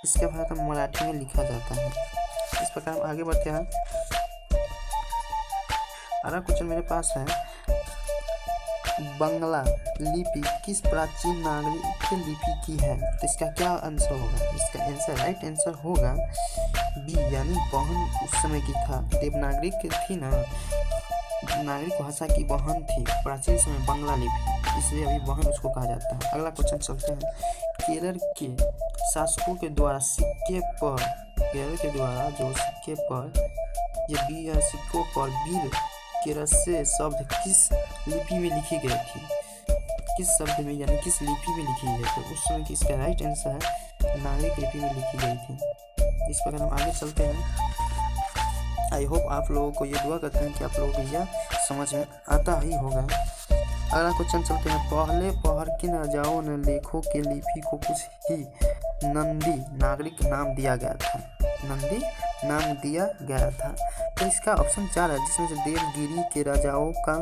इसका भाषा मराठी में लिखा जाता है। इस प्रकार हम आगे बढ़ते हैं। अगला क्वेश्चन मेरे पास है, बंगला लिपि किस प्राचीन नागरिक लिपि की है? तो इसका क्या आंसर होगा? इसका आंसर राइट आंसर होगा बी, यानी बहन उस समय की था। देवनागरिक थी ना, नागरिक भाषा की बहन थी प्राचीन समय बंगला लिपि, इसलिए अभी बहन उसको कहा जाता है। अगला क्वेश्चन चलते हैं। केरल के शासकों के द्वारा सिक्के पर, केरल के द्वारा जो सिक्के पर ये सिक्कों पर वीर केरस्य शब्द किस लिपि में लिखी गई थी? किस शब्द में यानी किस लिपि में लिखी गई थी? उस समय की इसका राइट आंसर है नागरिक लिपि में लिखी गई थी। इस प्रकार हम आगे चलते हैं। आई होप आप लोगों को ये दुआ करते हैं कि आप लोगों को यह समझ में आता ही होगा। अगला क्वेश्चन चलते हैं। पहले पहर किन राजाओं ने लेखों के लिपि को कुछ ही नंदी नागरिक नाम दिया गया था? नंदी नाम दिया गया था। तो इसका ऑप्शन 4 है, जिसमें से देवगिरी के राजाओं का,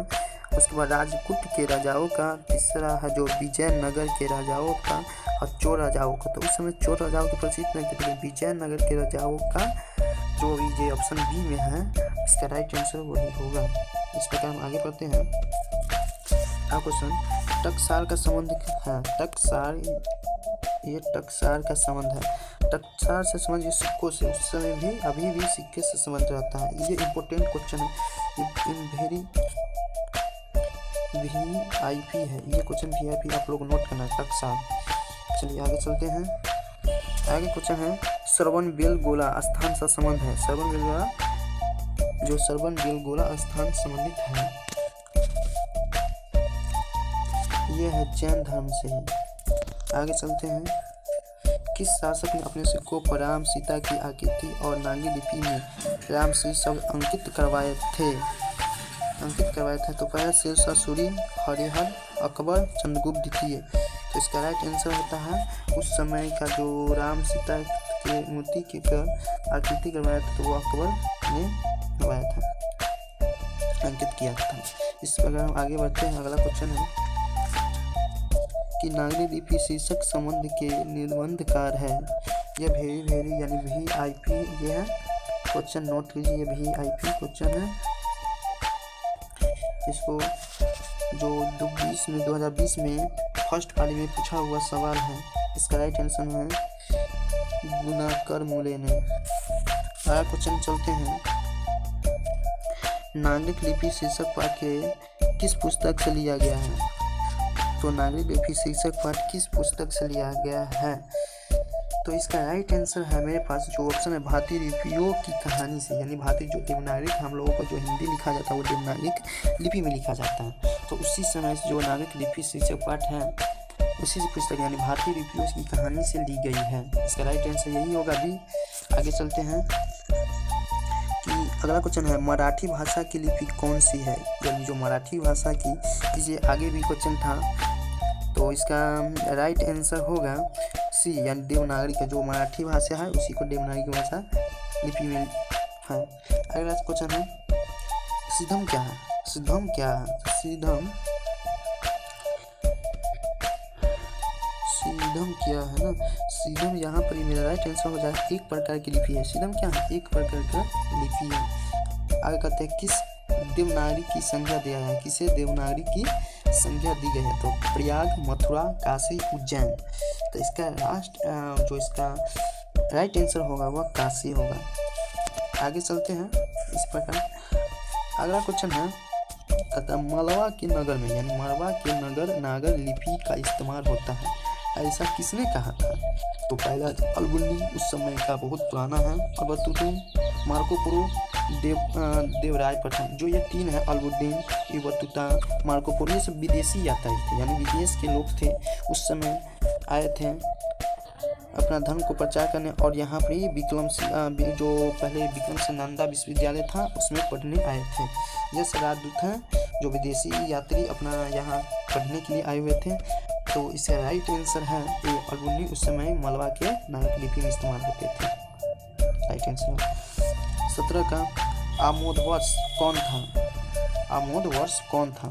उसके बाद राजपूत के राजाओं का, तीसरा है जो विजयनगर के राजाओं का और चोर राजाओं का। तो उस समय चोर राजाओं के प्रसिद्ध नहीं थे, विजयनगर के राजाओं का जो ये ऑप्शन बी में है, इसका राइट आंसर वही होगा। इस प्रकार हम आगे बढ़ते हैं। अब क्वेश्चन टकसाल का संबंध है। टकसाल, ये टकसाल का संबंध है। टकसाल से संबंध ये सिक्कों से, उस समय भी अभी भी सिक्के से संबंध रहता है। ये इंपॉर्टेंट क्वेश्चन है, वेरी VIP है ये क्वेश्चन। VIP आप लोग नोट करना, टकसाल। चलिए आगे चलते हैं। आगे क्वेश्चन है, श्रवणबेलगोला स्थान से संबंध है। श्रवणबेलगोला, जो श्रवणबेलगोला स्थान संबंधित है, ये है जैन धर्म से ही। आगे चलते हैं। किस शासक ने अपने सिक्कों पर राम सीता की आकृति और नागी लिपि में राम श्री शब्द अंकित करवाए थे? तो पहला शेरशाह सूरी, हरिहर, अकबर, चंद्रगुप्त द्वितीय। तो इसका राइट आंसर होता है उस समय का जो राम सीता के मूर्ति की आकृति करवाया था, तो वो अकबर ने करवाया था, अंकित किया था। इस प्रकार हम आगे बढ़ते हैं। अगला क्वेश्चन है कि नागरी लिपि शीर्षक संबंध के निबंधकार है। यह भेरी यानी VIP ये है क्वेश्चन, नोट कीजिए। ये VIP क्वेश्चन है। इसको जो 2020 में फर्स्ट पाली में पूछा हुआ सवाल है। इसका राइट आंसर है गुनाकर मूले ने। अगला क्वेश्चन चलते हैं। नागरिक लिपि शीर्षक पाठ के किस पुस्तक से लिया गया है? तो नागरिक लिपि शीर्षक पाठ किस पुस्तक से लिया गया है? तो इसका राइट आंसर है मेरे पास जो ऑप्शन है भारतीय लिपियों की कहानी से, यानी भारतीय जो देवनागरिक हम लोगों को जो हिंदी लिखा जाता है वो देवनागरिक लिपि में लिखा जाता है। तो उसी समय से जो नागरिक लिपि शीर्षक पाठ है उसी से पुस्तक यानी भारतीय लिपियों की कहानी से ली गई है। इसका राइट आंसर यही होगा भी। आगे चलते हैं कि अगला क्वेश्चन है, मराठी भाषा की लिपि कौन सी है? यानी जो मराठी भाषा की, इसे आगे भी क्वेश्चन था, तो इसका राइट आंसर होगा सी, यानी देवनागरी का जो मराठी भाषा है उसी को देवनागरी भाषा लिपि में है। अगला क्वेश्चन है, सिद्धम क्या है? सिद्धम क्या है? सिद्धम क्या है ना? सिद्धम यहाँ पर मेरा राइट आंसर हो जाए एक प्रकार की लिपि है। सिद्धम क्या है? एक प्रकार का लिपि है। आगे कहते हैं किस देवनागरी की संज्ञा दिया है? किसे देवनागरी की संज्ञा दी गई है? तो प्रयाग, मथुरा, काशी, उज्जैन। तो इसका जो इसका राइट आंसर होगा वह काशी होगा। आगे चलते हैं इस प्रकार। अगला क्वेश्चन है, मलवा के नगर में यानी मलवा के नगर नागर लिपि का इस्तेमाल होता है, ऐसा किसने कहा था? तो पहला अलबुल्ली उस समय का बहुत पुराना है, अबतुतुन, मार्कोपुरो, देवराय प्रथम। जो ये तीन है अलबुद्दीन, इबतुता, मार्कोपुरो, ये सब विदेशी यात्री थे, यानी विदेश के लोग थे उस समय आए थे अपना धर्म को प्रचार करने। और यहाँ पर जो पहले विक्रम से नंदा विश्वविद्यालय था उसमें पढ़ने आए थे। ये राजदूत हैं जो विदेशी यात्री अपना यहाँ पढ़ने के लिए आए हुए थे। तो इसका राइट आंसर है ए, अलबुल्ली उस समय मलवा के नागरिक लिपि में इस्तेमाल होते थे। राइट आंसर 17 का आमोद वर्ष कौन था? आमोद वर्ष कौन था?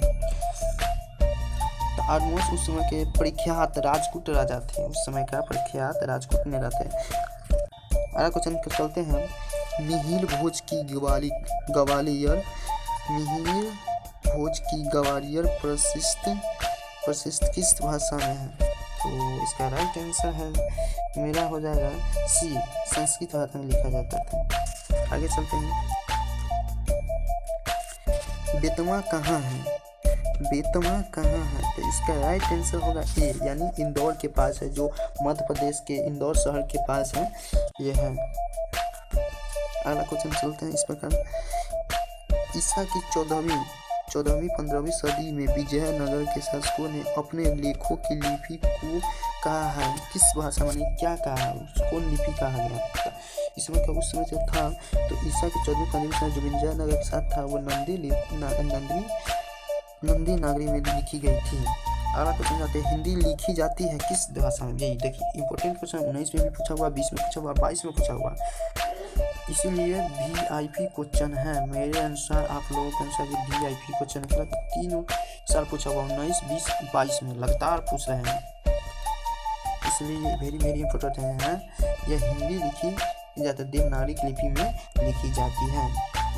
तो आमोद उस समय के प्रख्यात राजपूत राजा थे। उस समय का प्रख्यात राजपूत ने रहते। अगला क्वेश्चन पर चलते हैं। मिहिर भोज की ग्वालियर मिहिर भोज की ग्वालियर प्रशिस्त किस भाषा में है? तो इसका राइट आंसर है मेरा हो जाएगा सी, संस्कृत भाषा में लिखा जाता था। आगे चलते हैं। बेतवा कहाँ है? बेतवा कहाँ है? तो इसका राइट आंसर होगा ए, यानी इंदौर के पास है, जो मध्य प्रदेश के इंदौर शहर के पास है, ये है। अगला क्वेश्चन चलते हैं इस प्रकार। ईसा की 14वीं-15वीं सदी में विजयनगर के शासकों ने अपने लेखों की लिपि को कहा है किस भाषा में? क्या कहा है? कौन लिपि कहा गया था? इसमें क्या उस समय से था? तो ईसा की 14वीं-15वीं सदी जो विजयनगर के साथ था वो नंदी नागरी में लिखी गई थी। अगला क्वेश्चन जाते हैं। हिंदी लिखी जाती है किस भाषा में? यही देखिए इंपॉर्टेंट क्वेश्चन 19 में भी पूछा हुआ, 20 में पूछा हुआ, 22 में पूछा हुआ, इसीलिए VIP क्वेश्चन है मेरे अनुसार। आप लोगों के अनुसार ये VIP क्वेश्चन मतलब 3 साल पूछा हुआ, 19, 20, 22 में लगातार पूछ रहे हैं, इसलिए वेरी इंपॉर्टेंट है। यह हिंदी लिखी जाती है, देवनागरी लिपि में लिखी जाती है।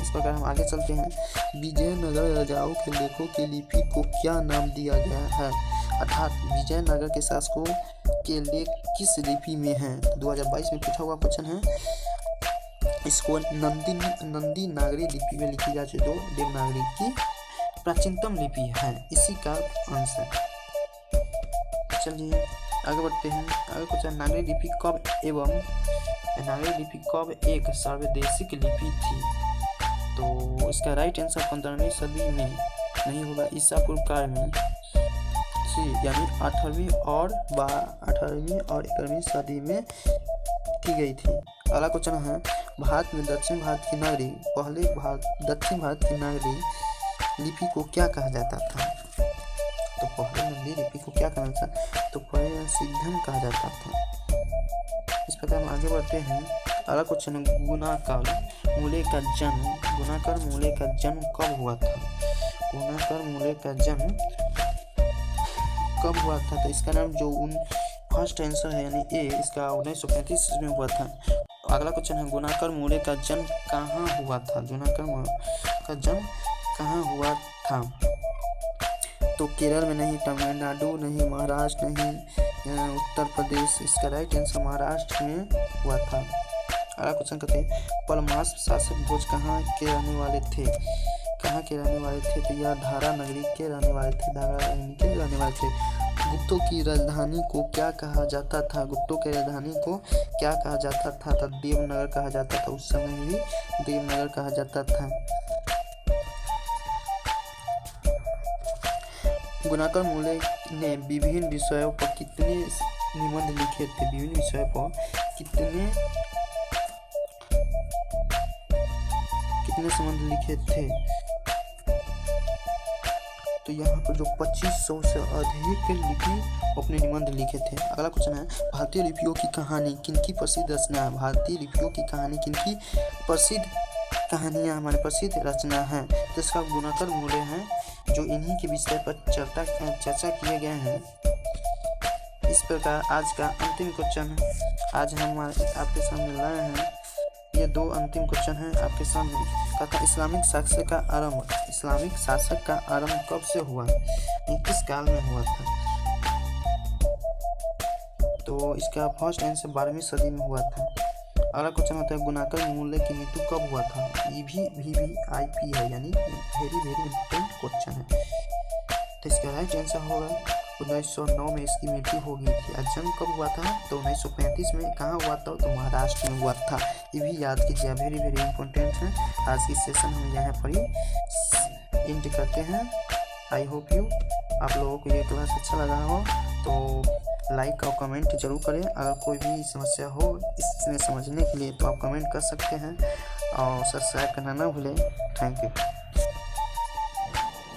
इस प्रकार हम आगे चलते हैं। विजयनगर राजाओं के लेखों की लिपि को क्या नाम दिया गया है? अर्थात विजयनगर के शासकों के लेख किस लिपि में हैं? 2022 में पूछा हुआ क्वेश्चन है। इसको नंदी नागरी लिपि में लिखी जाती है, जो देवनागरी की प्राचीनतम लिपि है, इसी का आंसर। चलिए आगे बढ़ते हैं। आगे क्वेश्चन। नागरी लिपि कब एक सार्वदेशिक लिपि थी? तो इसका राइट आंसर 15वीं सदी में नहीं होगा, ईसा पूर्व काल में, यानी 8वीं और 11वीं सदी में की गई थी। अगला क्वेश्चन है। भारत में दक्षिण भारत की नागरी लिपि को क्या कहा जाता था? तो पहले नंदी लिपि को क्या कहा जाता था? तो पहले सिद्धम कहा जाता था। इस प्रकार हम आगे बढ़ते हैं। अगला क्वेश्चन है। गुणाकर मूले का जन्म कब हुआ था? गुणाकर मूले का जन्म कब हुआ था? तो इसका नाम जो फर्स्ट आंसर है यानी ए, इसका 1935 में हुआ था। अगला क्वेश्चन है। गुणाकर मूले का जन्म कहाँ हुआ था? का जन्म कहाँ हुआ था? तो केरल में नहीं, तमिलनाडु नहीं, महाराष्ट्र नहीं, उत्तर प्रदेश। इसका राइट आंसर महाराष्ट्र में हुआ था। अगला क्वेश्चन करते हैं। पलमास शासक भोज कहाँ के रहने वाले थे? तो यह धारा नगरी के रहने वाले थे। गुप्तों की राजधानी को क्या कहा जाता था? तो देवनगर कहा जाता था, उस समय भी देवनगर कहा जाता था। गुणाकर मूले ने विभिन्न विषयों पर कितने निबंध लिखे थे? कितने संबंध लिखे थे? तो यहाँ पर जो 2500 से अधिक लिपि अपने निबंध लिखे थे। अगला क्वेश्चन है। भारतीय लिपियों की कहानी किनकी प्रसिद्ध रचना है? भारतीय लिपियों की कहानी किनकी प्रसिद्ध कहानियाँ हमारे प्रसिद्ध रचना है? तो इसका गुणाकर मूले हैं, जो इन्हीं के विषय पर चर्चा किए गए हैं। इस प्रकार आज का अंतिम क्वेश्चन आज हम आपके सामने लाए हैं। ये 2 अंतिम क्वेश्चन हैं आपके सामने। कहता इस्लामिक शासक का आरंभ कब से हुआ? किस काल में हुआ था? तो इसका फर्स्ट आंसर 12वीं सदी में हुआ था। अगला क्वेश्चन होता है। गुणाकर मूले की मृत्यु कब हुआ था? ये भी VIP है, यानी वेरी इंपॉर्टेंट क्वेश्चन है। तो इसका राइट आंसर होगा 1909 में इसकी मृत्यु हो गई थी। जन्म कब हुआ था? तो 1935 में। कहाँ हुआ था? तो महाराष्ट्र में हुआ था। ये भी याद कीजिए, वेरी इंपॉर्टेंट है। आज की सेशन हम यहाँ पर ही एंड करते हैं। आई होप आप लोगों को ये क्लास अच्छा लगा हो तो लाइक और कमेंट जरूर करें। अगर कोई भी समस्या हो इसमें समझने के लिए तो आप कमेंट कर सकते हैं और सब्सक्राइब करना ना भूलें। Thank you.